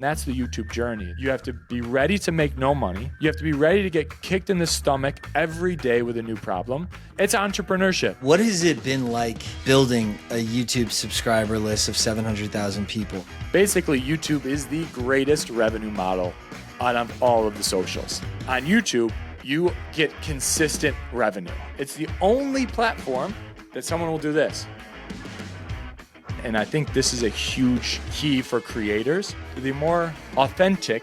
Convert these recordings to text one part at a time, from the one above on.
That's the YouTube journey. You have to be ready to make no money. You have to be ready to get kicked in the stomach every day with a new problem. It's entrepreneurship. What has it been like building a YouTube subscriber list of 700,000 people? Basically, YouTube is the greatest revenue model out of all of the socials. On YouTube, you get consistent revenue. It's the only platform that someone will do this. And I think this is a huge key for creators. The more authentic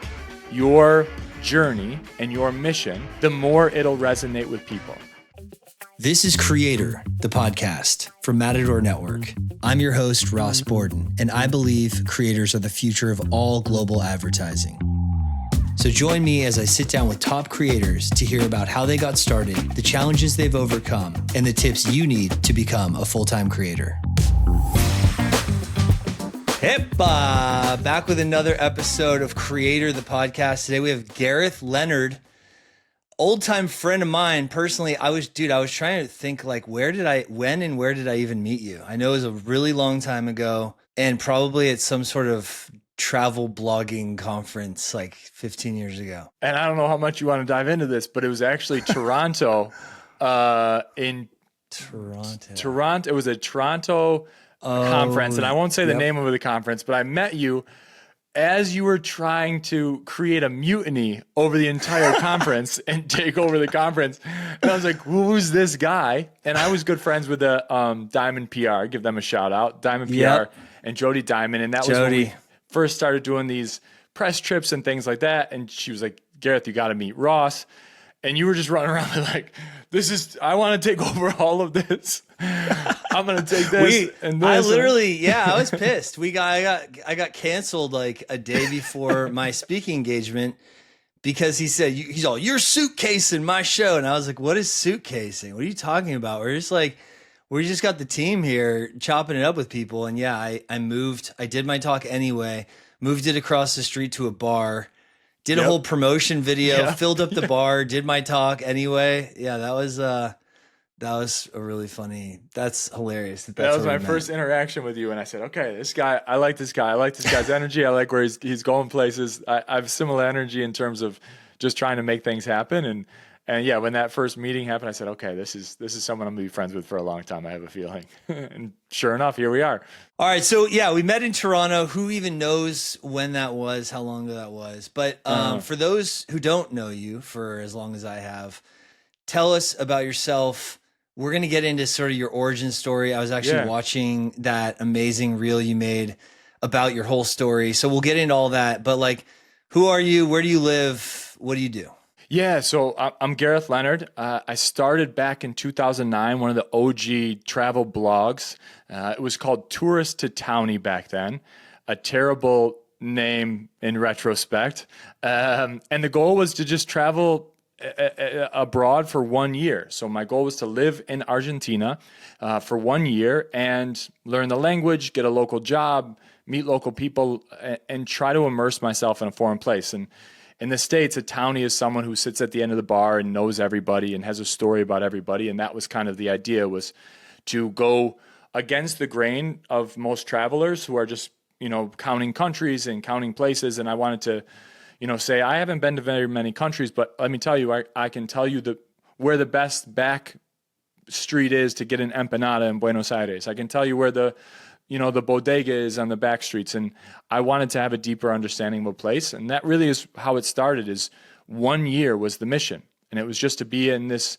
your journey and your mission, the more it'll resonate with people. This is Creator, the podcast from Matador Network. I'm your host, Ross Borden, and I believe creators are the future of all global advertising. So join me as I sit down with top creators to hear about how they got started, the challenges they've overcome, and the tips you need to become a full-time creator. Hippa! Back with another episode of Creator, the podcast. Today we have Gareth Leonard, old-time friend of mine. Personally, I was trying to think like, when and where did I even meet you? I know it was a really long time ago and probably at some sort of travel blogging conference like 15 years ago. And I don't know how much you want to dive into this, but it was actually Toronto, in Toronto. It was a Toronto conference, and I won't say the name of the conference, but I met you as you were trying to create a mutiny over the entire conference and take over the conference. And I was like, who's this guy? And I was good friends with the Diamond PR, give them a shout out, Diamond PR and Jody Diamond. And that was when we first started doing these press trips and things like that. And she was like, Gareth, you got to meet Ross. And you were just running around like, I want to take over all of this. I'm going to take this and this. I was pissed. I got canceled like a day before my speaking engagement because he said, you're suitcasing my show. And I was like, what is suitcasing? What are you talking about? We just got the team here chopping it up with people. And I moved, I did my talk anyway, moved it across the street to a bar, did a whole promotion video, filled up the bar, did my talk anyway. Yeah, that was a really funny. That's hilarious. That was my first interaction with you, and I said, "Okay, this guy. I like this guy. I like this guy's energy. I like where he's going places. I have similar energy in terms of just trying to make things happen." And yeah, when that first meeting happened, I said, "Okay, this is someone I'm gonna be friends with for a long time. I have a feeling." And sure enough, here we are. All right, so we met in Toronto. Who even knows when that was? How long ago that was? But for those who don't know you for as long as I have, tell us about yourself. We're going to get into sort of your origin story. I was actually watching that amazing reel you made about your whole story. So we'll get into all that. But like, who are you? Where do you live? What do you do? Yeah, so I'm Gareth Leonard. I started back in 2009, one of the OG travel blogs. It was called Tourist to Townie back then. A terrible name in retrospect. And the goal was to just travel abroad for 1 year. So my goal was to live in Argentina for 1 year and learn the language, get a local job, meet local people, and try to immerse myself in a foreign place. And in the States, a townie is someone who sits at the end of the bar and knows everybody and has a story about everybody. And that was kind of the idea, was to go against the grain of most travelers who are just, counting countries and counting places. And I wanted to say, I haven't been to very many countries, but let me tell you, I can tell you where the best back street is to get an empanada in Buenos Aires. I can tell you where the bodega is on the back streets. And I wanted to have a deeper understanding of a place. And that really is how it started, is 1 year was the mission. And it was just to be in this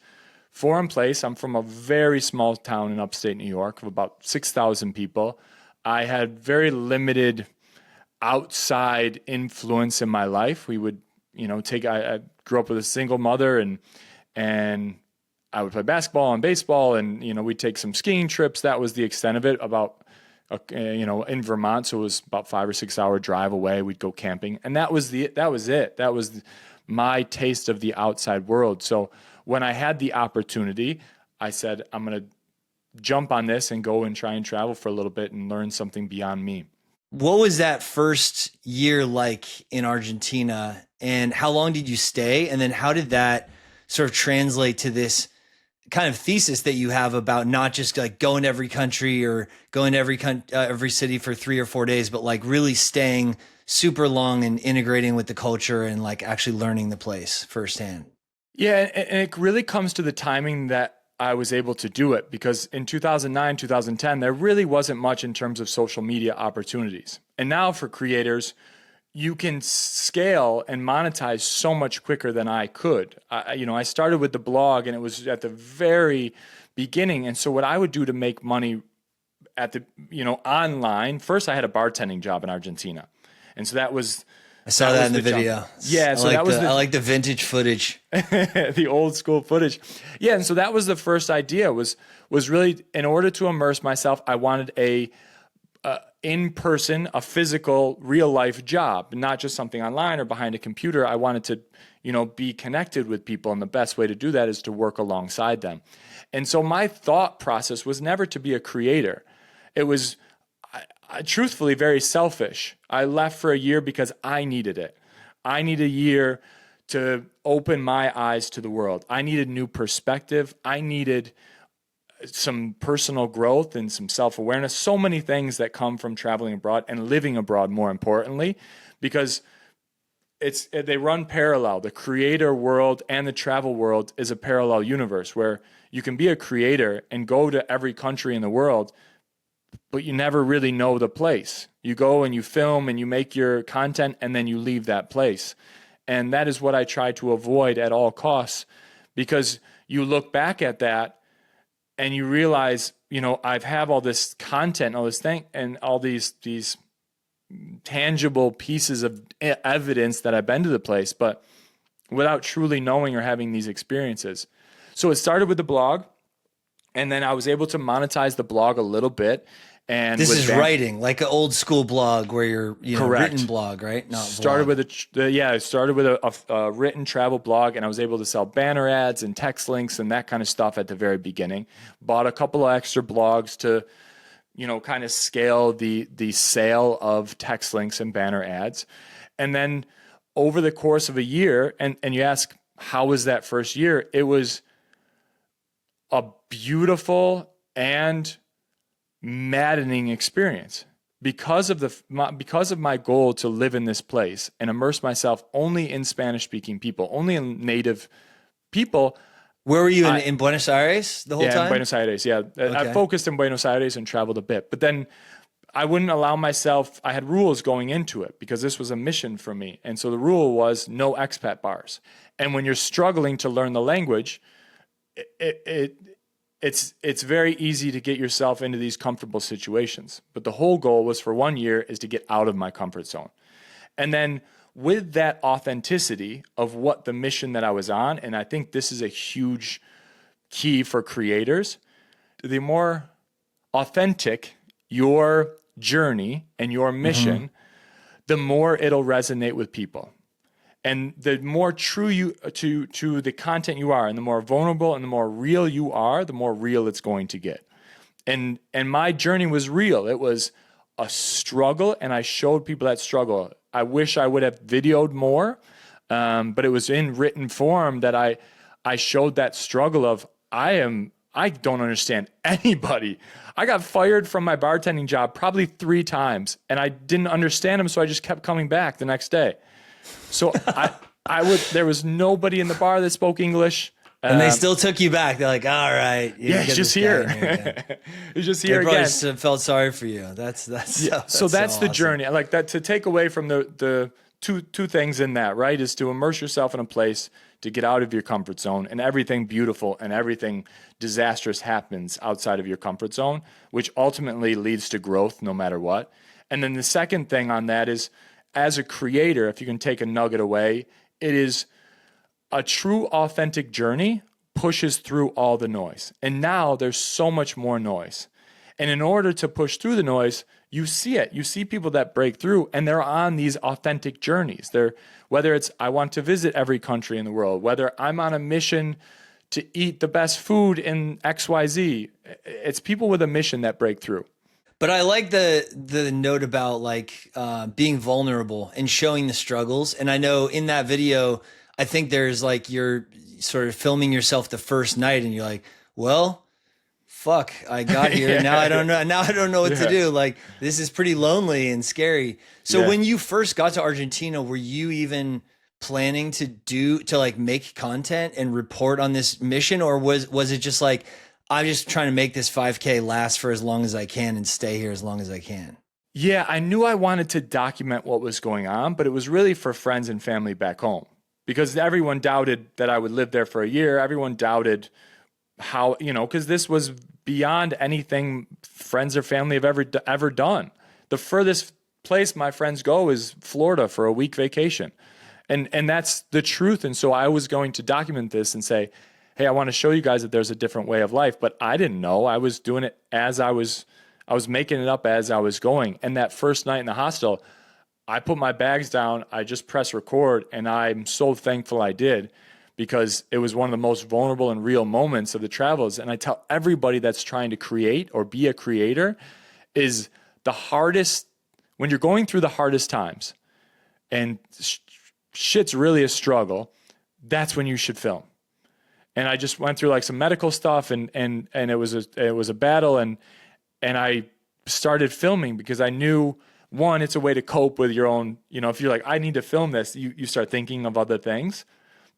foreign place. I'm from a very small town in upstate New York of about 6,000 people. I had very limited outside influence in my life. We would, I grew up with a single mother and I would play basketball and baseball and, we'd take some skiing trips. That was the extent of it, about, in Vermont. So it was about 5 or 6 hour drive away. We'd go camping and that was it. That was my taste of the outside world. So when I had the opportunity, I said, I'm going to jump on this and go and try and travel for a little bit and learn something beyond me. What was that first year like in Argentina, and how long did you stay? And then how did that sort of translate to this kind of thesis that you have about not just like going to every country or going to every city for 3 or 4 days, but like really staying super long in integrating with the culture and like actually learning the place firsthand. Yeah, and it really comes to the timing that I was able to do it, because in 2009, 2010, there really wasn't much in terms of social media opportunities. And now for creators, you can scale and monetize so much quicker than I could. I started with the blog, and it was at the very beginning. And so what I would do to make money at the, online, first I had a bartending job in Argentina. And so I saw that in the video. Jump. Yeah, so I like the vintage footage, the old school footage. Yeah, and so that was the first idea. Was really, in order to immerse myself, I wanted a in person, a physical, real life job, not just something online or behind a computer. I wanted to, be connected with people, and the best way to do that is to work alongside them. And so my thought process was never to be a creator. It was truthfully very selfish. I left for a year because I needed it. I needed a year to open my eyes to the world. I needed new perspective. I needed some personal growth and some self-awareness. So many things that come from traveling abroad and living abroad, more importantly, because they run parallel. The creator world and the travel world is a parallel universe where you can be a creator and go to every country in the world, but you never really know the place. You go and you film and you make your content, and then you leave that place. And that is what I try to avoid at all costs, because you look back at that and you realize, I've have all this content, all this thing, and all these tangible pieces of evidence that I've been to the place, but without truly knowing or having these experiences. So it started with the blog, and then I was able to monetize the blog a little bit. And this is writing, like an old school blog where you're, correct. Written blog, right? Not started vlog. I started with a written travel blog, and I was able to sell banner ads and text links and that kind of stuff at the very beginning. Bought a couple of extra blogs to, kind of scale the sale of text links and banner ads. And then over the course of a year, and you ask, how was that first year? It was a beautiful and maddening experience because of my goal to live in this place and immerse myself only in Spanish speaking people, only in native people. Where were you in Buenos Aires the whole time? In Buenos Aires. Yeah. Okay. I focused in Buenos Aires and traveled a bit, but then I wouldn't allow myself, I had rules going into it because this was a mission for me. And so the rule was no expat bars. And when you're struggling to learn the language, it's very easy to get yourself into these comfortable situations. But the whole goal was for 1 year is to get out of my comfort zone. And then with that authenticity of what the mission that I was on, and I think this is a huge key for creators, the more authentic your journey and your mission, the more it'll resonate with people. And the more true you to the content you are, and the more vulnerable and the more real you are, the more real it's going to get. And my journey was real. It was a struggle, and I showed people that struggle. I wish I would have videoed more, but it was in written form that I showed that struggle of I don't understand anybody. I got fired from my bartending job probably 3 times, and I didn't understand them, so I just kept coming back the next day. So there was nobody in the bar that spoke English. And they still took you back. They're like, all right. It's just here. It's just here again. They probably felt sorry for you. That's so that's the journey. I like that, to take away from the two things in that, right, is to immerse yourself in a place, to get out of your comfort zone, and everything beautiful and everything disastrous happens outside of your comfort zone, which ultimately leads to growth no matter what. And then the second thing on that is, as a creator, if you can take a nugget away, it is a true authentic journey pushes through all the noise. And now there's so much more noise. And in order to push through the noise, you see it. You see people that break through, and they're on these authentic journeys. Whether it's I want to visit every country in the world, whether I'm on a mission to eat the best food in XYZ, it's people with a mission that break through. But I like the note about being vulnerable and showing the struggles. And I know in that video, I think there's you're sort of filming yourself the first night, and you're like, well, fuck, I got here. Now I don't know. Now I don't know what to do. Like, this is pretty lonely and scary. So when you first got to Argentina, were you even planning to like make content and report on this mission? Or was it just like, I'm just trying to make this 5K last for as long as I can and stay here as long as I can? Yeah, I knew I wanted to document what was going on, but it was really for friends and family back home, because everyone doubted that I would live there for a year. Everyone doubted how, because this was beyond anything friends or family have ever done. The furthest place my friends go is Florida for a week vacation. And that's the truth. And so I was going to document this and say, hey, I want to show you guys that there's a different way of life. But I didn't know. I was doing it as I was making it up as I was going. And that first night in the hostel, I put my bags down, I just pressed record, and I'm so thankful I did, because it was one of the most vulnerable and real moments of the travels. And I tell everybody that's trying to create or be a creator, is the hardest, when you're going through the hardest times and shit's really a struggle, that's when you should film. And I just went through like some medical stuff, and it was a battle, and I started filming because I knew, one, it's a way to cope with your own, if you're like, I need to film this, you start thinking of other things.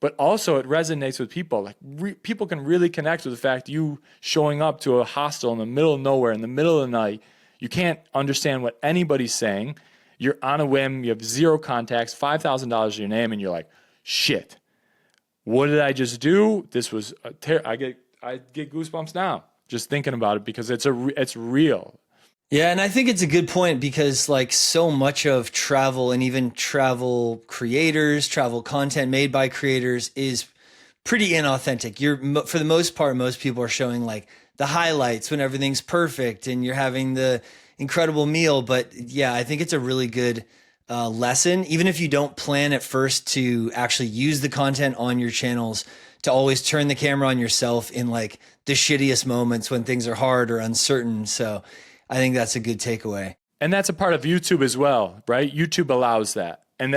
But also it resonates with people. Like people can really connect with the fact you showing up to a hostel in the middle of nowhere, in the middle of the night, you can't understand what anybody's saying. You're on a whim, you have zero contacts, $5,000 to your name, and you're like, shit, what did I just do? This was I get goosebumps now just thinking about it, because it's real. Yeah, and I think it's a good point, because like so much of travel, and even travel creators, travel content made by creators, is pretty inauthentic. For the most part, most people are showing like the highlights when everything's perfect and you're having the incredible meal. But yeah, I think it's a really good lesson, even if you don't plan at first to actually use the content on your channels, to always turn the camera on yourself in like the shittiest moments when things are hard or uncertain. So I think that's a good takeaway. And that's a part of YouTube as well, right? YouTube allows that. And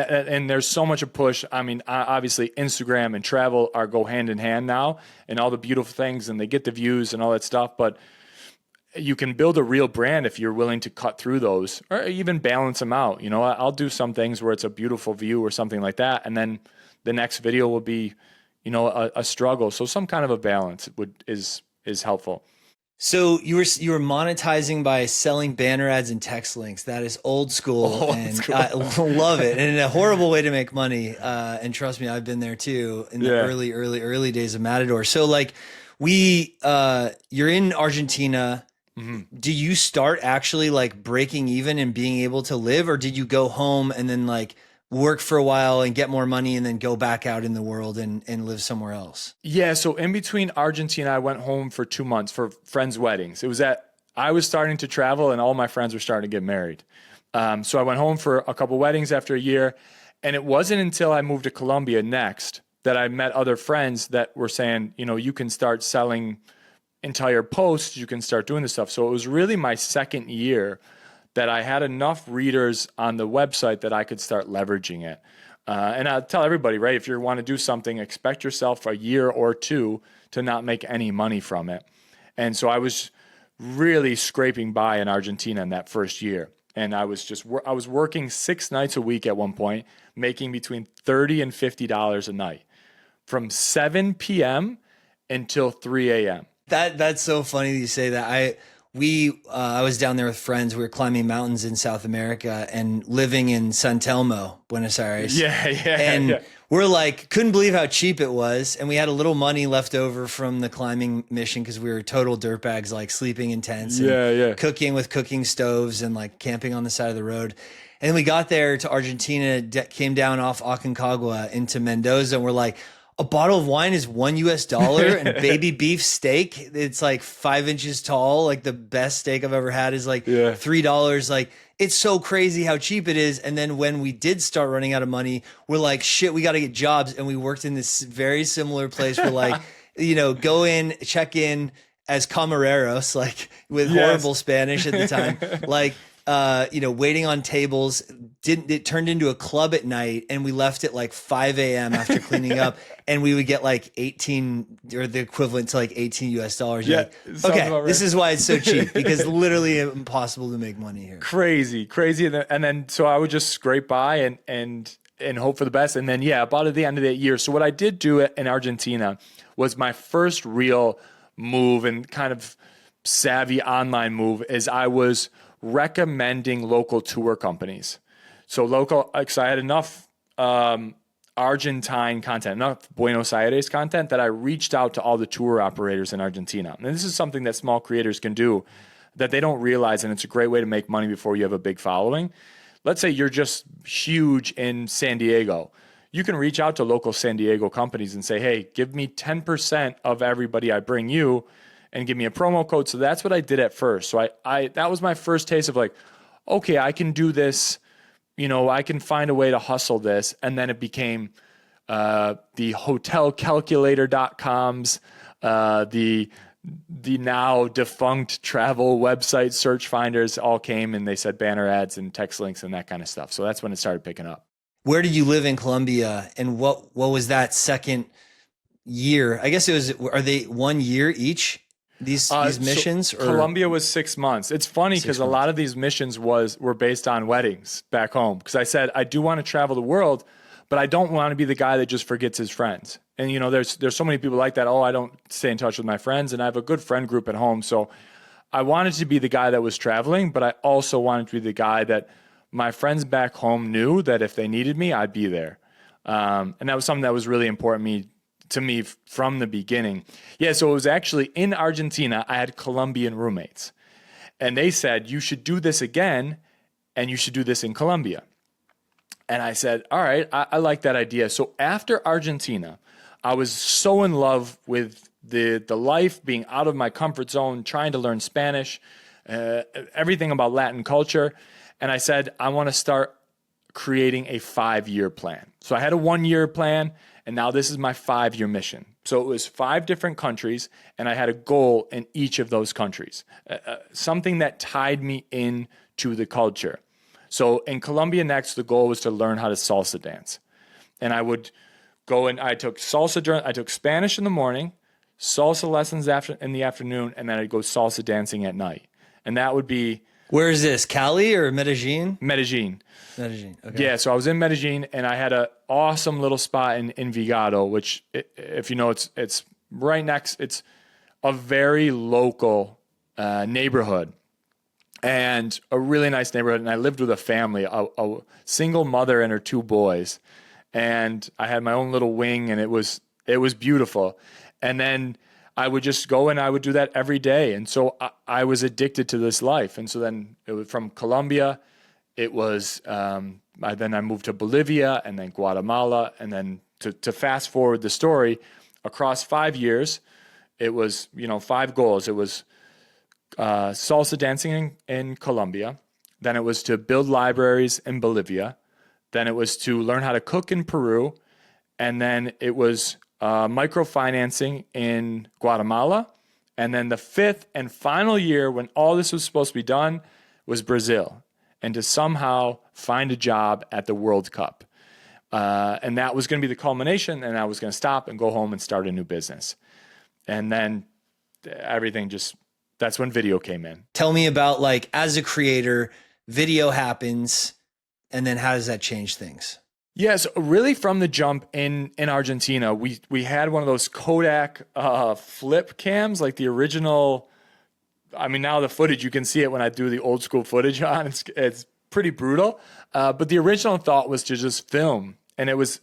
there's so much a push. I mean, obviously Instagram and travel go hand in hand now, and all the beautiful things, and they get the views and all that stuff. But you can build a real brand if you're willing to cut through those, or even balance them out. I'll do some things where it's a beautiful view or something like that, and then the next video will be, a struggle. So some kind of a balance is helpful. So you were monetizing by selling banner ads and text links. That is old school, and I love it. And a horrible way to make money. And trust me, I've been there too in the early days of Matador. So like you're in Argentina. Mm-hmm. Do you start actually like breaking even and being able to live, or did you go home and then like work for a while and get more money and then go back out in the world and live somewhere else? Yeah. So in between Argentina, I went home for 2 months for friends' weddings. I was starting to travel and all my friends were starting to get married. So I went home for a couple weddings after a year. And it wasn't until I moved to Colombia next that I met other friends that were saying, you can start selling entire posts, you can start doing this stuff. So it was really my second year that I had enough readers on the website that I could start leveraging it. And I'll tell everybody, right, if you want to do something, expect yourself a year or two to not make any money from it. And so I was really scraping by in Argentina in that first year. And I was working 6 nights a week at one point, making between $30 and $50 a night from 7 p.m. until 3 a.m. That's so funny that you say that. I was down there with friends. We were climbing mountains in South America and living in San Telmo, Buenos Aires. And we're like, couldn't believe how cheap it was. And we had a little money left over from the climbing mission because we were total dirtbags, like sleeping in tents and cooking with cooking stoves and like camping on the side of the road. And we got there to Argentina, came down off Aconcagua into Mendoza, and we're like, a bottle of wine is $1 and baby beef steak, it's like 5 inches tall. Like the best steak I've ever had is like $3. Like it's so crazy how cheap it is. And then when we did start running out of money, we're like, shit, we got to get jobs. And we worked in this very similar place where like, go in, check in as camareros, like with horrible Spanish at the time, like, waiting on tables, it turned into a club at night, and we left at like 5 a.m. after cleaning up, and we would get like 18 or the equivalent to like 18 US dollars. Yeah, like, okay, this is why it's so cheap, because literally impossible to make money here. Crazy. And then so I would just scrape by and hope for the best. And then, yeah, about at the end of that year. So what I did do in Argentina was my first real move and kind of savvy online move is I was recommending local tour companies. So because I had enough Argentine content, enough Buenos Aires content, that I reached out to all the tour operators in Argentina. And this is something that small creators can do that they don't realize, and it's a great way to make money before you have a big following. Let's say you're just huge in San Diego. You can reach out to local San Diego companies and say, hey, give me 10% of everybody I bring you and give me a promo code. So that's what I did at first. So I that was my first taste of like, okay, I can do this. I can find a way to hustle this. And then it became the hotelcalculator.coms, the now defunct travel website search finders all came, and they said banner ads and text links and that kind of stuff. So that's when it started picking up. Where did you live in Colombia, and what was that second year? I guess are they 1 year each? These missions? So Colombia was 6 months. It's funny because a lot of these missions were based on weddings back home. Because I said, I do want to travel the world, but I don't want to be the guy that just forgets his friends. And there's so many people like that. Oh, I don't stay in touch with my friends, and I have a good friend group at home. So I wanted to be the guy that was traveling, but I also wanted to be the guy that my friends back home knew that if they needed me, I'd be there. And that was something that was really important to me from the beginning. Yeah, so it was actually in Argentina, I had Colombian roommates. And they said, you should do this again, and you should do this in Colombia. And I said, all right, I like that idea. So after Argentina, I was so in love with the life, being out of my comfort zone, trying to learn Spanish, everything about Latin culture. And I said, I want to start creating a 5-year plan. So I had a 1-year plan, and now this is my 5-year mission. So it was 5 different countries, and I had a goal in each of those countries, something that tied me into the culture. So in Colombia next, the goal was to learn how to salsa dance. And I would go and I took Spanish in the morning, salsa lessons in the afternoon, and then I'd go salsa dancing at night. And that would be... Where is this? Cali or Medellin? Medellin. Okay. Yeah, so I was in Medellin, and I had an awesome little spot in Envigado, which, if you know, it's right next. It's a very local neighborhood, and a really nice neighborhood. And I lived with a family, a single mother and her 2 boys, and I had my own little wing, and it was beautiful. And then I would just go and I would do that every day. And so I was addicted to this life. And so then it was from Colombia, it was, then I moved to Bolivia and then Guatemala. And then to fast forward the story, across 5 years, it was, 5 goals. It was salsa dancing in Colombia. Then it was to build libraries in Bolivia. Then it was to learn how to cook in Peru. And then it was microfinancing in Guatemala. And then the 5th and final year, when all this was supposed to be done, was Brazil, and to somehow find a job at the World Cup. And that was going to be the culmination, and I was going to stop and go home and start a new business. And then everything that's when video came in. Tell me about, like, as a creator, video happens, and then how does that change things? Yes, really from the jump in Argentina, we had one of those Kodak flip cams, like the original. I mean, now the footage, you can see it when I do the old school footage on. It's pretty brutal. But the original thought was to just film. And it was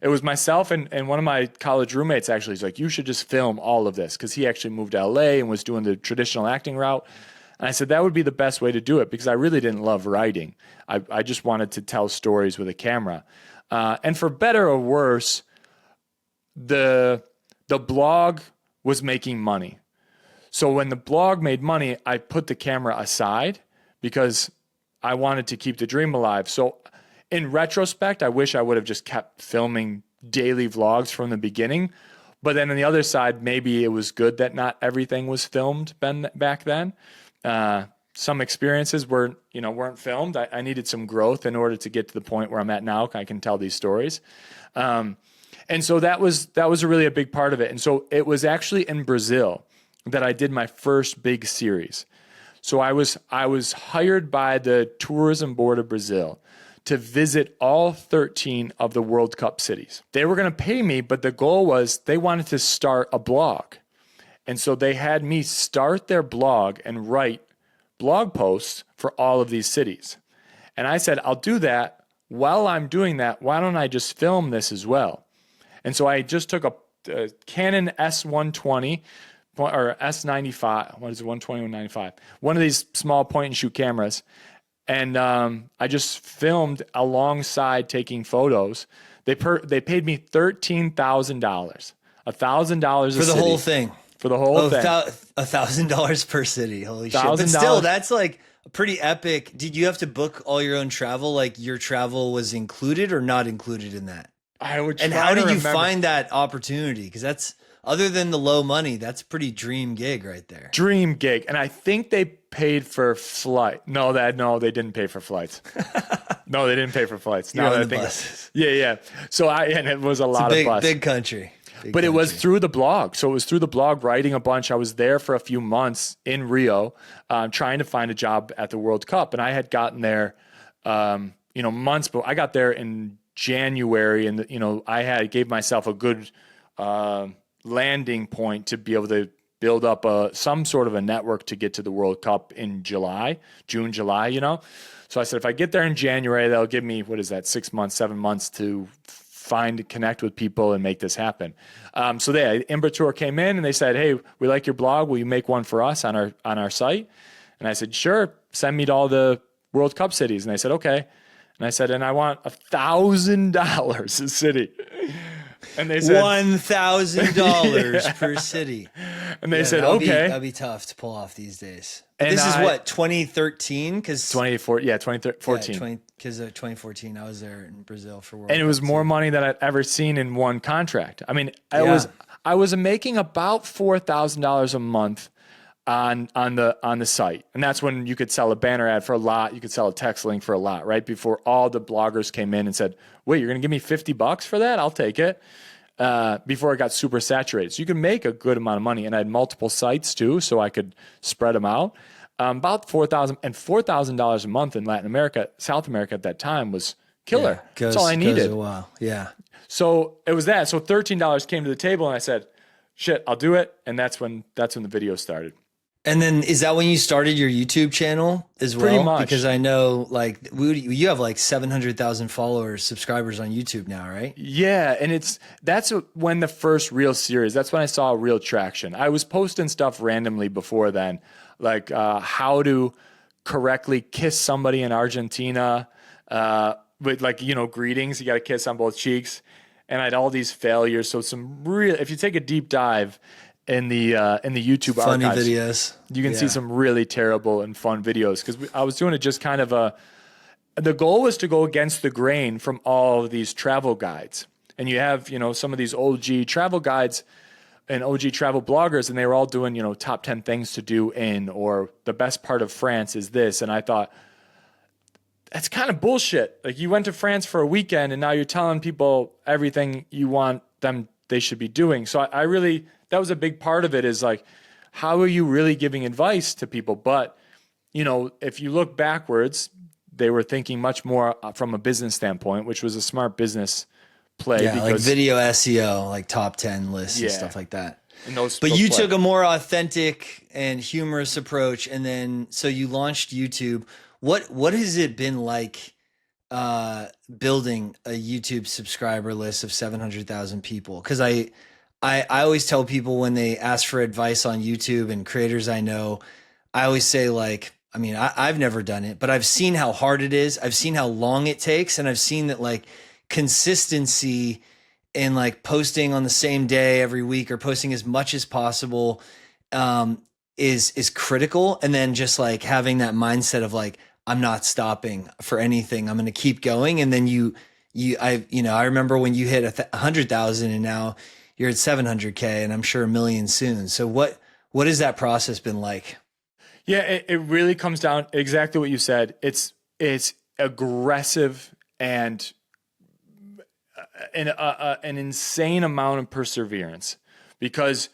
myself and one of my college roommates actually. He's like, you should just film all of this, because he actually moved to LA and was doing the traditional acting route. And I said, that would be the best way to do it, because I really didn't love writing. I just wanted to tell stories with a camera. And for better or worse, the blog was making money. So when the blog made money, I put the camera aside because I wanted to keep the dream alive. So in retrospect, I wish I would have just kept filming daily vlogs from the beginning. But then on the other side, maybe it was good that not everything was filmed back then. some experiences weren't filmed. I needed some growth in order to get to the point where I'm at now. I can tell these stories. And so that was really a big part of it. And so it was actually in Brazil that I did my first big series. So I was hired by the Tourism Board of Brazil to visit all 13 of the World Cup cities. They were going to pay me, but the goal was they wanted to start a blog. And so they had me start their blog and write blog posts for all of these cities. And I said, I'll do that. While I'm doing that, why don't I just film this as well? And so I just took a Canon S120 or S95. What is it? 120 or 95? One of these small point and shoot cameras. And I just filmed alongside taking photos. They paid me $13,000, $1,000 for the whole thing. For the whole thing, $1,000 per city. Holy shit! But still, that's like a pretty epic. Did you have to book all your own travel? Like your travel was included or not included in that? I would. And how did you find that opportunity? Because that's, other than the low money, that's a pretty dream gig right there. Dream gig, and I think they paid for flight. No, they didn't pay for flights. No, they didn't pay for flights. You're on the buses. Yeah. So and it was a lot of buses. Big country. But it was through the blog. So it was through the blog, writing a bunch. I was there for a few months in Rio, trying to find a job at the World Cup. And I had gotten there, months, but I got there in January, and I gave myself a good landing point to be able to build up some sort of a network to get to the World Cup in June, July. So I said, if I get there in January, that'll give me, 6 months, 7 months to connect with people and make this happen. So Imbratur came in and they said, hey, we like your blog. Will you make one for us on our site? And I said, sure, send me to all the World Cup cities. And they said, okay. And I said, and I want $1,000 a city. And they said $1,000 per city. And they said, okay. That'd be tough to pull off these days. And this is what, 2013? Because 2014. Because 2014, I was there in Brazil for World Cup. And it was Cup more too. money than I'd ever seen in one contract. I mean, I was making about $4,000 a month on the site. And that's when you could sell a banner ad for a lot. You could sell a text link for a lot, right? Before all the bloggers came in and said, wait, you're going to give me $50 for that? I'll take it. Before it got super saturated. So you can make a good amount of money. And I had multiple sites too, so I could spread them out. About $4,000 a month in Latin America, South America at that time was killer. That's all I needed. Wow. Yeah. So it was that. So $13 came to the table and I said, shit, I'll do it. And that's when the video started. And then is that when you started your YouTube channel as well? Pretty much. Because I know you have 700,000 subscribers on YouTube now, right? Yeah. And that's when the first real series, that's when I saw real traction. I was posting stuff randomly before then, like how to correctly kiss somebody in Argentina with greetings. You got to kiss on both cheeks. And I had all these failures. So if you take a deep dive in the YouTube funny archives, videos, you can see some really terrible and fun videos. Because I was doing it just kind of the goal was to go against the grain from all of these travel guides. And you have, some of these OG travel guides and OG travel bloggers, and they were all doing, top 10 things to do or the best part of France is this. And I thought, that's kind of bullshit. Like, you went to France for a weekend and now you're telling people everything you want they should be doing. So I really, that was a big part of it, is like, how are you really giving advice to people? But, if you look backwards, they were thinking much more from a business standpoint, which was a smart business play. Yeah, like video SEO, like top 10 lists and stuff like that. But you took a more authentic and humorous approach. And then, so you launched YouTube. What has it been like building a YouTube subscriber list of 700,000 people? Because I always tell people when they ask for advice on YouTube, and creators I know, I always say, I've never done it, but I've seen how hard it is. I've seen how long it takes. And I've seen that consistency in posting on the same day every week, or posting as much as possible is critical. And then just having that mindset of I'm not stopping for anything. I'm going to keep going. And then I remember when you hit 100,000 and now you're at 700K, and I'm sure a million soon. So what has that process been like? Yeah, it really comes down exactly what you said. It's aggressive and an insane amount of perseverance, because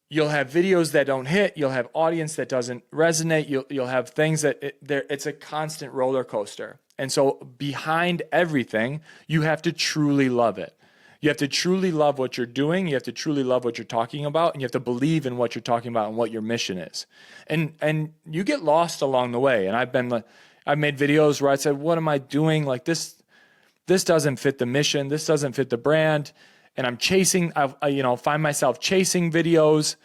you'll have videos that don't hit, you'll have audience that doesn't resonate, you'll have things that it's a constant roller coaster. And so behind everything, you have to truly love it. You have to truly love what you're doing. You have to truly love what you're talking about, and you have to believe in what you're talking about and what your mission is. And you get lost along the way. And I've made videos where I said, "What am I doing? Like this doesn't fit the mission. This doesn't fit the brand." And I'm chasing. I find myself chasing videos.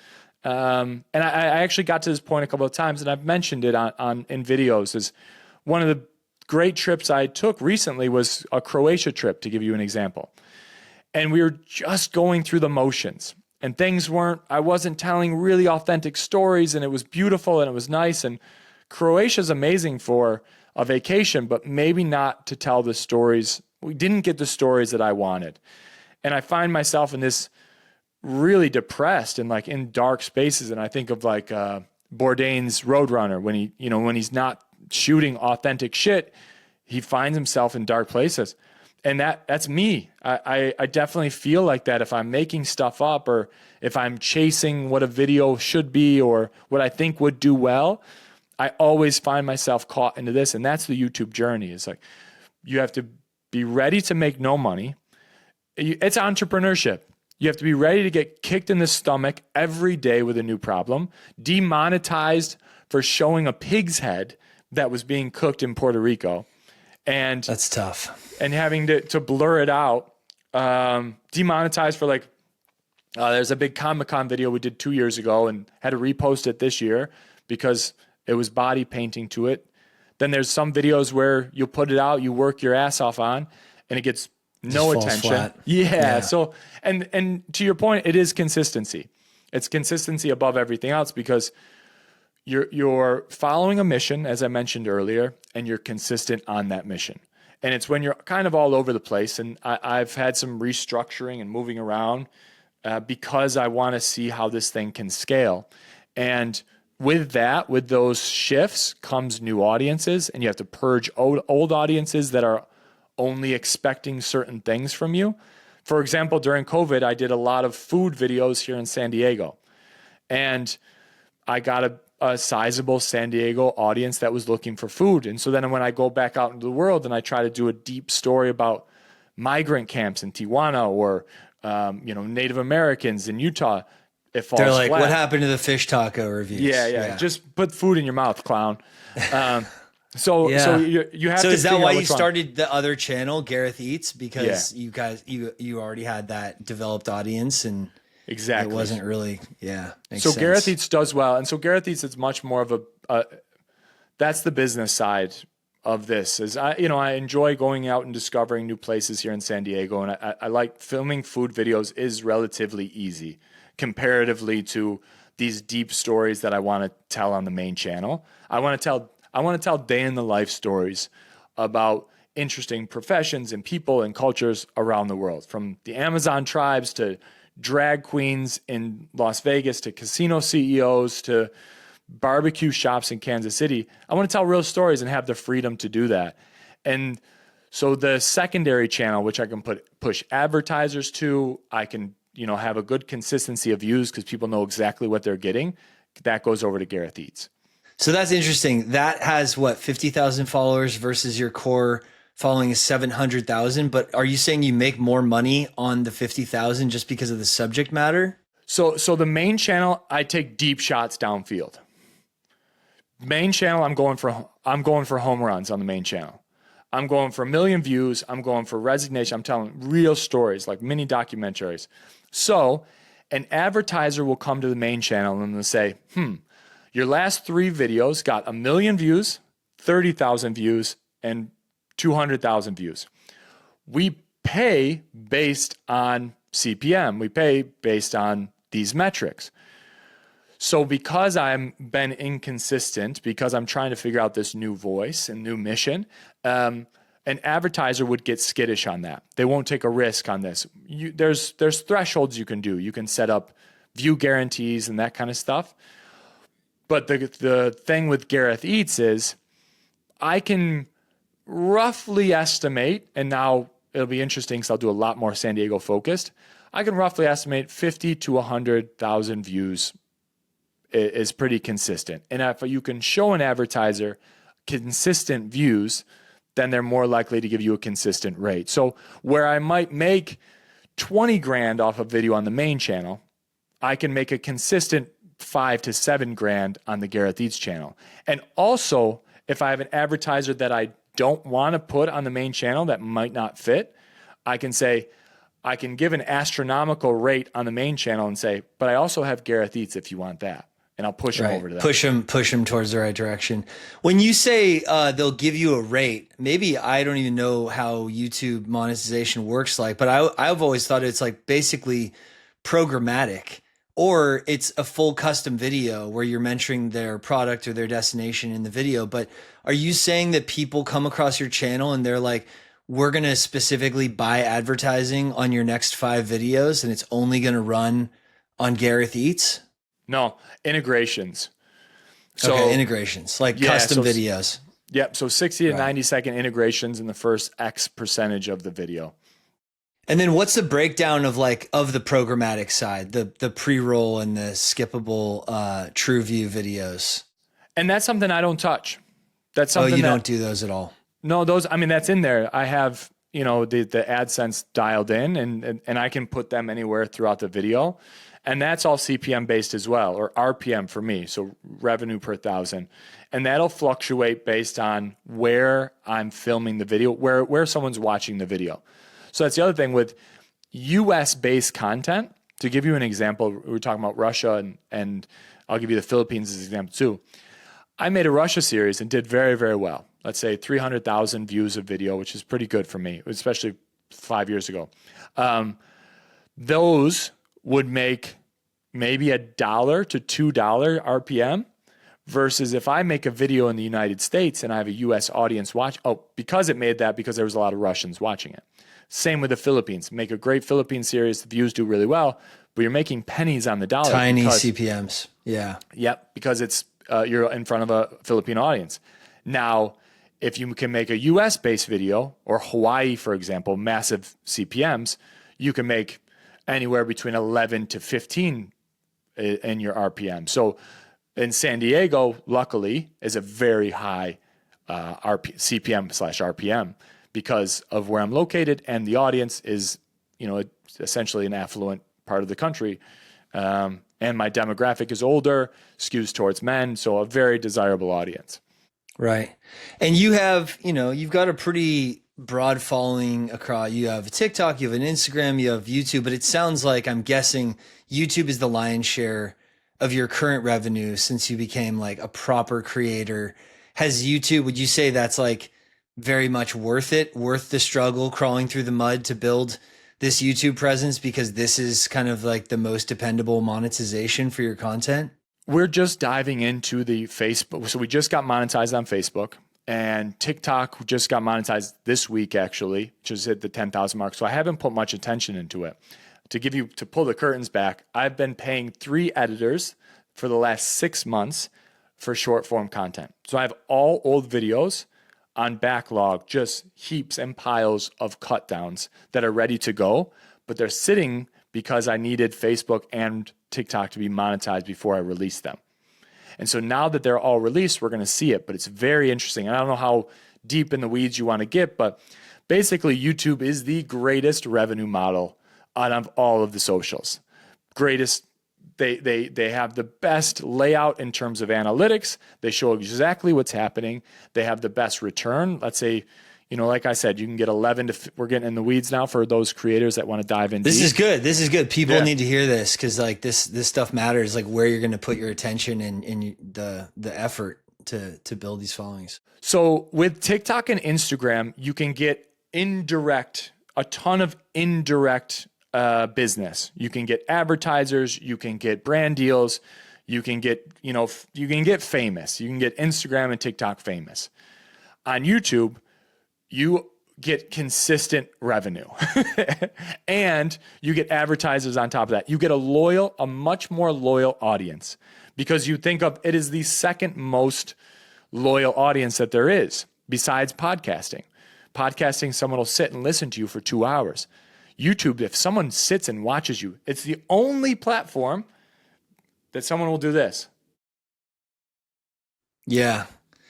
And I actually got to this point a couple of times, and I've mentioned it in videos. Is one of the great trips I took recently was a Croatia trip, to give you an example. And we were just going through the motions, and I wasn't telling really authentic stories, and it was beautiful and it was nice. And Croatia's amazing for a vacation, but maybe not to tell the stories. We didn't get the stories that I wanted. And I find myself in this really depressed and like in dark spaces. And I think of like Bourdain's Roadrunner, when he's not shooting authentic shit, he finds himself in dark places. And that's me. I definitely feel like that if I'm making stuff up, or if I'm chasing what a video should be or what I think would do well, I always find myself caught into this. And that's the YouTube journey. It's like you have to be ready to make no money. It's entrepreneurship. You have to be ready to get kicked in the stomach every day with a new problem, demonetized for showing a pig's head that was being cooked in Puerto Rico. And that's tough. And having to blur it out, demonetized for there's a big Comic-Con video we did 2 years ago and had to repost it this year because it was body painting to it. Then there's some videos where you put it out, you work your ass off on, and it gets no attention. Flat. Yeah. So, and to your point, it is consistency. It's consistency above everything else, because you're following a mission, as I mentioned earlier, and you're consistent on that mission. And it's when you're kind of all over the place. And I've had some restructuring and moving around because I want to see how this thing can scale. And with those shifts comes new audiences, and you have to purge old audiences that are only expecting certain things from you. For example, during COVID, I did a lot of food videos here in San Diego, and I got a sizable San Diego audience that was looking for food. And so then when I go back out into the world and I try to do a deep story about migrant camps in Tijuana or Native Americans in Utah, it falls They're like, flat. what happened to the fish taco reviews? Yeah. Just put food in your mouth, clown. So you have to. So is that why you started started the other channel, Gareth Eats? Because you already had that developed audience, and exactly it wasn't really makes so sense. Gareth Eats does well, and so Gareth Eats is much more of a that's the business side of this. Is I enjoy going out and discovering new places here in San Diego, and I like filming food videos is relatively easy comparatively to these deep stories that I want to tell on the main channel. I want to tell day in the life stories about interesting professions and people and cultures around the world, from the Amazon tribes to drag queens in Las Vegas to casino CEOs to barbecue shops in Kansas City. I want to tell real stories and have the freedom to do that. And so the secondary channel, which I can push advertisers to, I can have a good consistency of views because people know exactly what they're getting, that goes over to Gareth Eats. So that's interesting. That has 50,000 followers versus your core following is 700,000. But are you saying you make more money on the 50,000 just because of the subject matter? So the main channel, I take deep shots downfield. Main channel, I'm going for home runs on the main channel. I'm going for 1 million views. I'm going for resignation. I'm telling real stories, like mini documentaries. So an advertiser will come to the main channel and they'll say, your last 3 videos got 1 million views, 30,000 views, and 200,000 views. We pay based on CPM. We pay based on these metrics. So because I'm been inconsistent, because I'm trying to figure out this new voice and new mission, an advertiser would get skittish on that. They won't take a risk on this. There's thresholds you can do. You can set up view guarantees and that kind of stuff. But the thing with Gareth Eats is I can roughly estimate, and now it'll be interesting because I'll do a lot more San Diego focused. I can roughly estimate 50 to 100,000 views is pretty consistent. And if you can show an advertiser consistent views, then they're more likely to give you a consistent rate. So where I might make 20 grand off a video on the main channel, I can make a consistent 5 to 7 grand on the Gareth Eats channel. And also, if I have an advertiser that I don't want to put on the main channel that might not fit, I can say, I can give an astronomical rate on the main channel and say, but I also have Gareth Eats if you want that. And I'll push them over to that. Push them towards the right direction. When you say they'll give you a rate, maybe I don't even know how YouTube monetization works like, but I've always thought it's like basically programmatic, or it's a full custom video where you're mentioning their product or their destination in the video. But are you saying that people come across your channel and they're like, we're going to specifically buy advertising on your next 5 videos and it's only going to run on Gareth Eats? No, integrations. So okay, integrations, like custom videos. Yep. So 60 to 90-second integrations in the first X percentage of the video. And then what's the breakdown of of the programmatic side, the pre-roll and the skippable true view videos? And that's something I don't touch. That's something you don't do those at all. No, those, I mean, that's in there. I have, the AdSense dialed in and I can put them anywhere throughout the video. And that's all CPM based as well, or RPM for me. So revenue per thousand. And that'll fluctuate based on where I'm filming the video, where someone's watching the video. So that's the other thing with US-based content. To give you an example, we were talking about Russia and I'll give you the Philippines as an example too. I made a Russia series and did very, very well. Let's say 300,000 views of video, which is pretty good for me, especially 5 years ago. Those would make maybe $1 to $2 RPM versus if I make a video in the United States and I have a US audience watch. Oh, because it made that because there was a lot of Russians watching it. Same with the Philippines. Make a great Philippine series. The views do really well, but you're making pennies on the dollar. Tiny CPMs. Yeah. Yep. Because it's you're in front of a Filipino audience. Now, if you can make a US based video or Hawaii, for example, massive CPMs, you can make anywhere between 11 to 15 in your RPM. So in San Diego, luckily, is a very high CPM/RPM because of where I'm located, and the audience is, essentially an affluent part of the country. And my demographic is older, skews towards men, so a very desirable audience. Right. And you have, you've got a pretty broad following across. You have TikTok, you have an Instagram, you have YouTube, but it sounds like, I'm guessing YouTube is the lion's share of your current revenue since you became like a proper creator. Has YouTube, would you say that's like very much worth it, worth the struggle, crawling through the mud to build this YouTube presence, because this is kind of like the most dependable monetization for your content? We're just diving into the Facebook. So we just got monetized on Facebook, and TikTok just got monetized this week, actually, just hit the 10,000 mark. So I haven't put much attention into it. To pull the curtains back, I've been paying 3 editors for the last 6 months for short form content. So I have all old videos on backlog, just heaps and piles of cut downs that are ready to go, but they're sitting because I needed Facebook and TikTok to be monetized before I release them. And so now that they're all released, we're going to see it, but it's very interesting. And I don't know how deep in the weeds you want to get, but basically YouTube is the greatest revenue model out of all of the socials. Greatest. They have the best layout in terms of analytics. They show exactly what's happening. They have the best return. Let's say, like I said, you can get 11 to, we're getting in the weeds now for those creators that want to dive in. This is good. This is good. People need to hear this, because like this stuff matters, like where you're going to put your attention and the effort to build these followings. So with TikTok and Instagram, you can get a ton of indirect business. You can get advertisers, you can get brand deals, you can get, you can get famous. You can get Instagram and TikTok famous. On YouTube, you get consistent revenue. And you get advertisers on top of that. You get a much more loyal audience, because you think of it as the second most loyal audience that there is besides podcasting. Podcasting, someone will sit and listen to you for 2 hours. YouTube, if someone sits and watches you, it's the only platform that someone will do this. Yeah.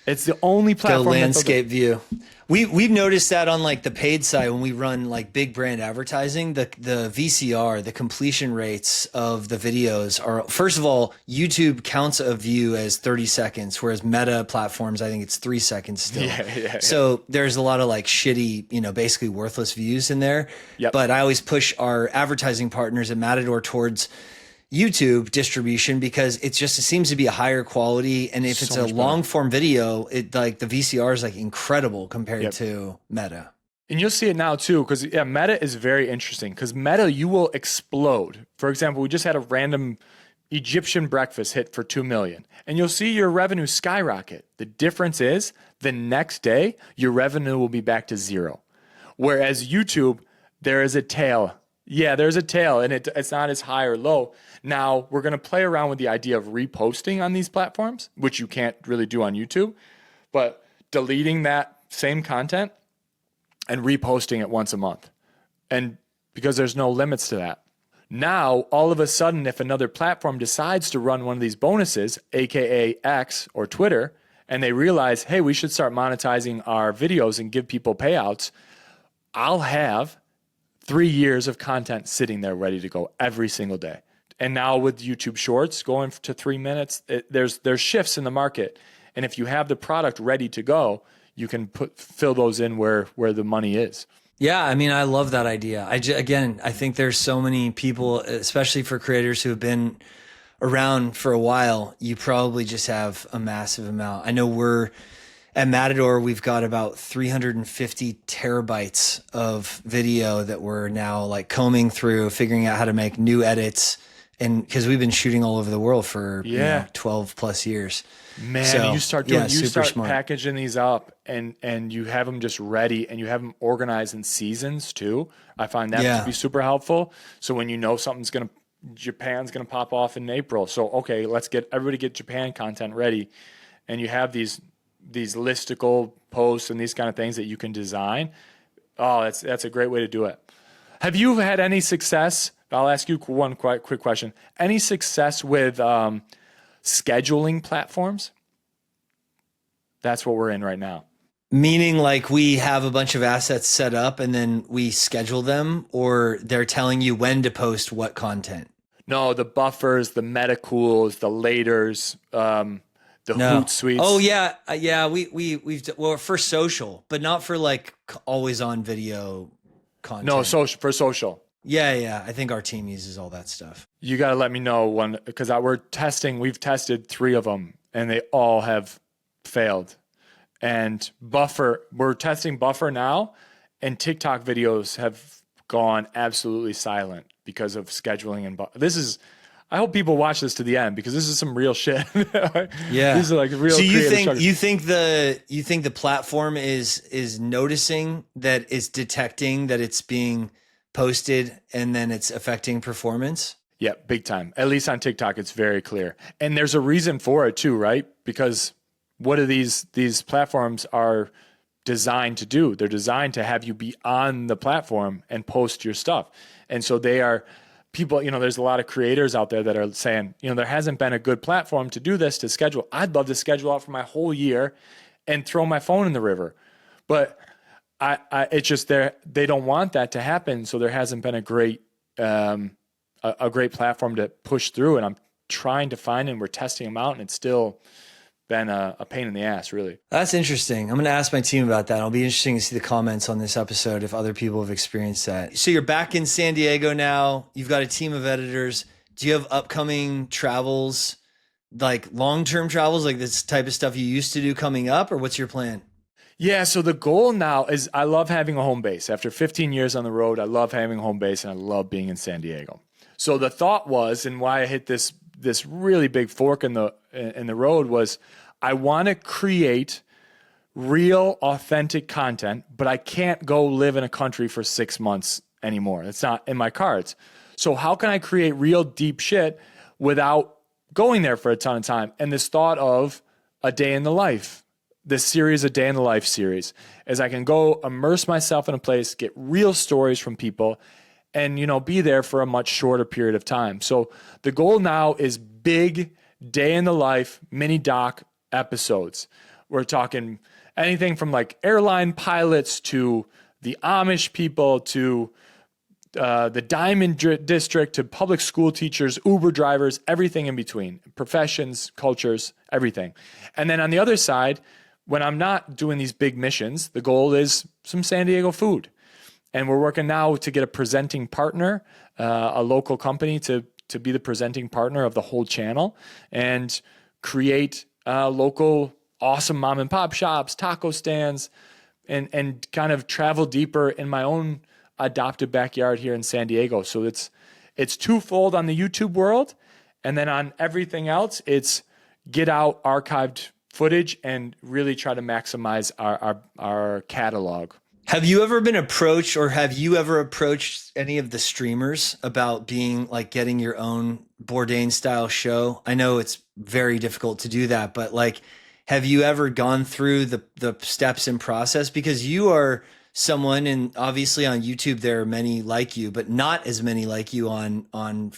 It's the only platform. Go landscape view. We've noticed that on like the paid side, when we run like big brand advertising, the VCR, the completion rates of the videos are, first of all, YouTube counts a view as 30 seconds, whereas Meta platforms, I think it's 3 seconds still. Yeah. So there's a lot of like shitty, basically worthless views in there. Yep. But I always push our advertising partners at Matador towards YouTube distribution, because it seems to be a higher quality, and if it's a long form video, it like the VCR is like incredible compared to Meta. And you'll see it now too, because Meta is very interesting, because Meta, you will explode. For example, we just had a random Egyptian breakfast hit for 2 million, and you'll see your revenue skyrocket. The difference is the next day your revenue will be back to 0. Whereas YouTube, there is a tail. Yeah, there's a tail, and it's not as high or low. Now, we're going to play around with the idea of reposting on these platforms, which you can't really do on YouTube, but deleting that same content and reposting it once a month. And because there's no limits to that. Now, all of a sudden, if another platform decides to run one of these bonuses, AKA X or Twitter, and they realize, hey, we should start monetizing our videos and give people payouts, I'll have 3 years of content sitting there ready to go every single day. And now with YouTube Shorts going to 3 minutes, there's shifts in the market. And if you have the product ready to go, you can fill those in where the money is. Yeah, I mean, I love that idea. I think there's so many people, especially for creators who have been around for a while, you probably just have a massive amount. I know at Matador, we've got about 350 terabytes of video that we're now like combing through, figuring out how to make new edits. And because we've been shooting all over the world for 12 plus years. Man, so, you start packaging these up, and you have them just ready, and you have them organized in seasons too. I find that to be super helpful. So when Japan's gonna pop off in April. So okay, let's everybody get Japan content ready, and you have these listicle posts and these kind of things that you can design. Oh, that's a great way to do it. Have you had any success? I'll ask you one quick question. Any success with scheduling platforms? That's what we're in right now. Meaning like we have a bunch of assets set up and then we schedule them, or they're telling you when to post what content? No, the buffers, the metacools, the laters, the Hootsuite. Oh yeah. We've for social, but not for like always on video content. No, for social. Yeah. I think our team uses all that stuff. You got to let me know one, because we've tested 3 of them and they all have failed. And we're testing Buffer now, and TikTok videos have gone absolutely silent because of scheduling and I hope people watch this to the end, because this is some real shit. Yeah. This is like real. So you think the platform is noticing that, it's detecting that it's being posted and then it's affecting performance? Yeah, big time. At least on TikTok, it's very clear. And there's a reason for it too, right? Because what are these platforms are designed to do? They're designed to have you be on the platform and post your stuff. And so they are people, there's a lot of creators out there that are saying, there hasn't been a good platform to do this, to schedule. I'd love to schedule out for my whole year and throw my phone in the river. But it's just they don't want that to happen. So there hasn't been a great platform to push through. And I'm trying to find, and we're testing them out, and it's still been a pain in the ass, really. That's interesting. I'm going to ask my team about that. It'll be interesting to see the comments on this episode if other people have experienced that. So you're back in San Diego now. You've got a team of editors. Do you have upcoming travels, like long-term travels, like this type of stuff you used to do coming up, or what's your plan? Yeah, so the goal now is, I love having a home base. After 15 years on the road, I love having a home base, and I love being in San Diego. So the thought was, and why I hit this really big fork in the road, was I want to create real, authentic content, but I can't go live in a country for 6 months anymore. It's not in my cards. So how can I create real deep shit without going there for a ton of time? And this thought of a day in the life, this series, a day in the life series, is I can go immerse myself in a place, get real stories from people, and, you know, be there for a much shorter period of time. So the goal now is big day in the life mini doc episodes. We're talking anything from like airline pilots to the Amish people to the Diamond District to public school teachers, Uber drivers, everything in between, professions, cultures, everything. And then on the other side, when I'm not doing these big missions, the goal is some San Diego food. And we're working now to get a presenting partner, a local company to be the presenting partner of the whole channel and create local awesome mom and pop shops, taco stands, and kind of travel deeper in my own adopted backyard here in San Diego. So it's twofold on the YouTube world. And then on everything else, it's get out archived footage and really try to maximize our catalog. Have you ever been approached, or have you ever approached any of the streamers about being like getting your own Bourdain style show? I know it's very difficult to do that, but like, have you ever gone through the steps and process? Because you are someone, and obviously on YouTube there are many like you, but not as many like you on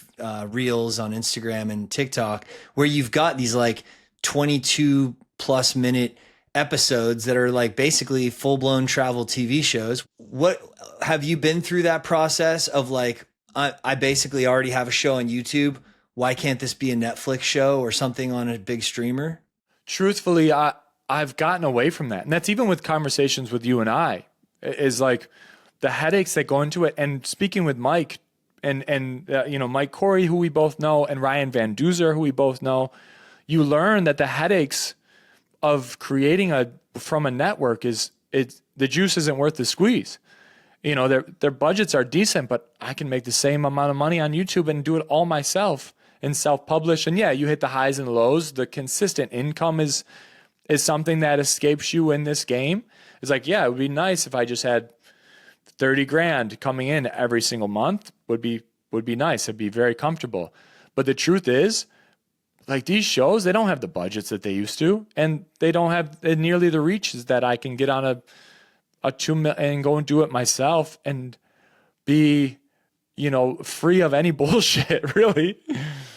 Reels, on Instagram and TikTok, where you've got these like 22+ minute episodes that are like basically full-blown travel TV shows. What have you been through that process of like, I basically already have a show on YouTube. Why can't this be a Netflix show or something on a big streamer? Truthfully, I've gotten away from that. And that's even with conversations with you and I, is like the headaches that go into it. And speaking with Mike and you know, Mike Corey, who we both know, and Ryan Van Duzer, who we both know, you learn that the headaches of creating from a network is the juice isn't worth the squeeze. You know, their budgets are decent, but I can make the same amount of money on YouTube and do it all myself and self-publish. And yeah, you hit the highs and lows. The consistent income is something that escapes you in this game. It's like, yeah, it would be nice if I just had 30 grand coming in every single month would be nice. It'd be very comfortable. But the truth is, like, these shows, they don't have the budgets that they used to, and they don't have nearly the reaches that I can get on a 2 million and go and do it myself and be, you know, free of any bullshit, really.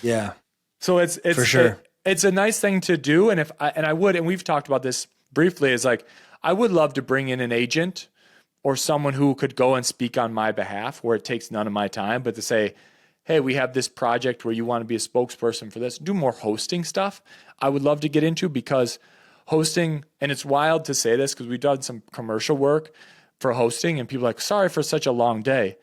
Yeah. So it's for sure. It's a nice thing to do. And and we've talked about this briefly, is like, I would love to bring in an agent or someone who could go and speak on my behalf where it takes none of my time, but to say, hey, we have this project where you want to be a spokesperson for this, do more hosting stuff. I would love to get into, because hosting, and it's wild to say this because we've done some commercial work for hosting and people are like, sorry for such a long day.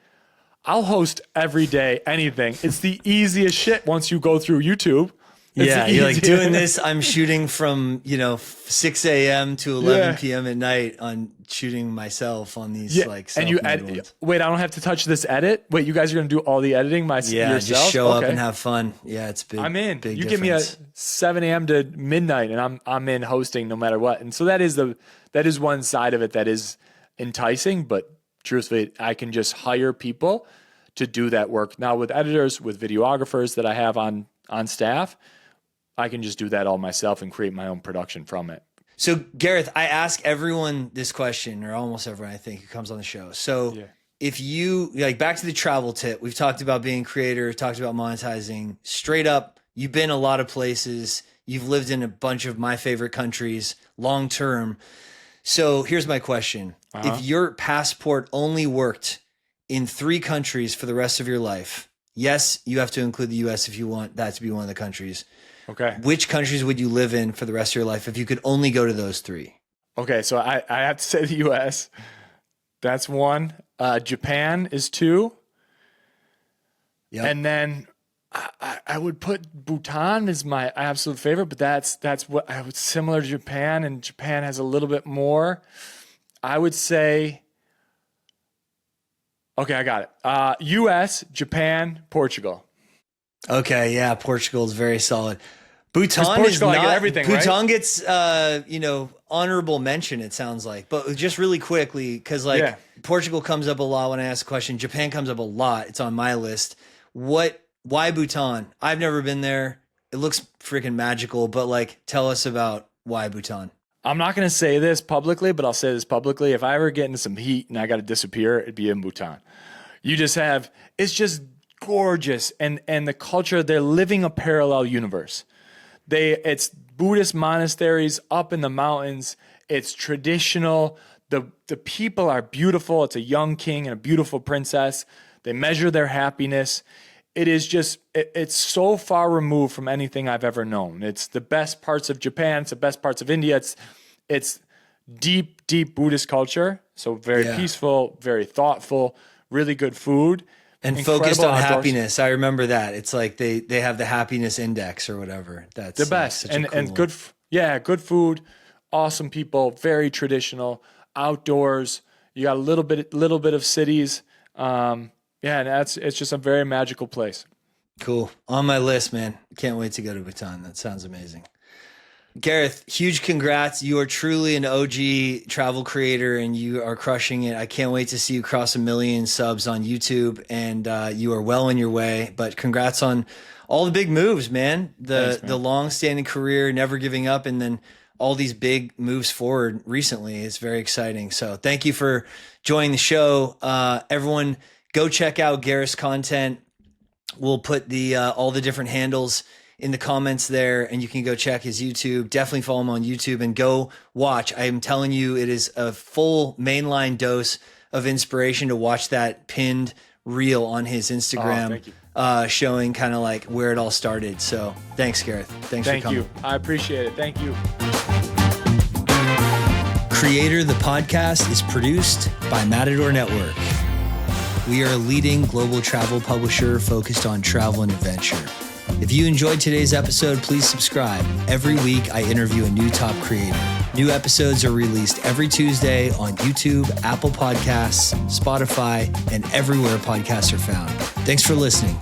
I'll host every day, anything. It's the easiest shit once you go through YouTube. Yeah, you're like, doing this, I'm shooting from, 6 a.m. to 11 p.m. at night on shooting myself on these like self-made ones. Wait, I don't have to touch this edit? Wait, you guys are going to do all the editing yourself? Just show up and have fun. Yeah, it's big. I'm in. Big you difference. give me a 7 a.m. to midnight and I'm in hosting no matter what. And so that is one side of it that is enticing, but truthfully, I can just hire people to do that work. Now with editors, with videographers that I have on staff, I can just do that all myself and create my own production from it. So Gareth, I ask everyone this question, or almost everyone I think, who comes on the show. So if you, like, back to the travel tip, we've talked about being a creator, talked about monetizing. Straight up, you've been a lot of places. You've lived in a bunch of my favorite countries long term. So here's my question. If your passport only worked in 3 countries for the rest of your life, yes, you have to include the US if you want that to be one of the countries. Okay. Which countries would you live in for the rest of your life if you could only go to those 3? Okay, so I have to say the US. That's 1. Japan is 2. Yep. And then I would put Bhutan as my absolute favorite, but that's what I would, similar to Japan, and Japan has a little bit more. I would say, okay, I got it. US, Japan, Portugal. Okay, yeah, Portugal is very solid. Bhutan is Portugal, I not get everything, right? Bhutan gets honorable mention, it sounds like. But just really quickly, because Portugal comes up a lot when I ask a question. Japan comes up a lot. It's on my list. Why Bhutan? I've never been there. It looks freaking magical, but like, tell us about why Bhutan. I'm not going to say this publicly, but I'll say this publicly. If I ever get into some heat and I got to disappear, it'd be in Bhutan. It's just gorgeous. And the culture, they're living a parallel universe. It's Buddhist monasteries up in the mountains. It's traditional. The people are beautiful. It's a young king and a beautiful princess. They measure their happiness. It is just, it's so far removed from anything I've ever known. It's the best parts of Japan. It's the best parts of India. It's deep, deep Buddhist culture. So very peaceful, very thoughtful, really good food. And focused on happiness. I remember that. It's like they have the happiness index or whatever. That's the best. Cool And good food, awesome people, very traditional, outdoors. You got a little bit of cities. And it's just a very magical place. Cool. On my list, man. Can't wait to go to Bhutan. That sounds amazing. Gareth, huge congrats. You are truly an OG travel creator and you are crushing it. I can't wait to see you cross 1 million subs on YouTube, and you are well on your way. But congrats on all the big moves, man. Thanks, man. The long-standing career, never giving up, and then all these big moves forward recently. It's very exciting. So thank you for joining the show. Everyone, go check out Gareth's content. We'll put all the different handles in the comments there, and you can go check his YouTube. Definitely follow him on YouTube and go watch. I am telling you, it is a full mainline dose of inspiration to watch that pinned reel on his Instagram, showing kind of like where it all started. So thanks, Gareth. Thanks for coming. Thank you. I appreciate it. Thank you. Creator, the podcast is produced by Matador Network. We are a leading global travel publisher focused on travel and adventure. If you enjoyed today's episode, please subscribe. Every week, I interview a new top creator. New episodes are released every Tuesday on YouTube, Apple Podcasts, Spotify, and everywhere podcasts are found. Thanks for listening.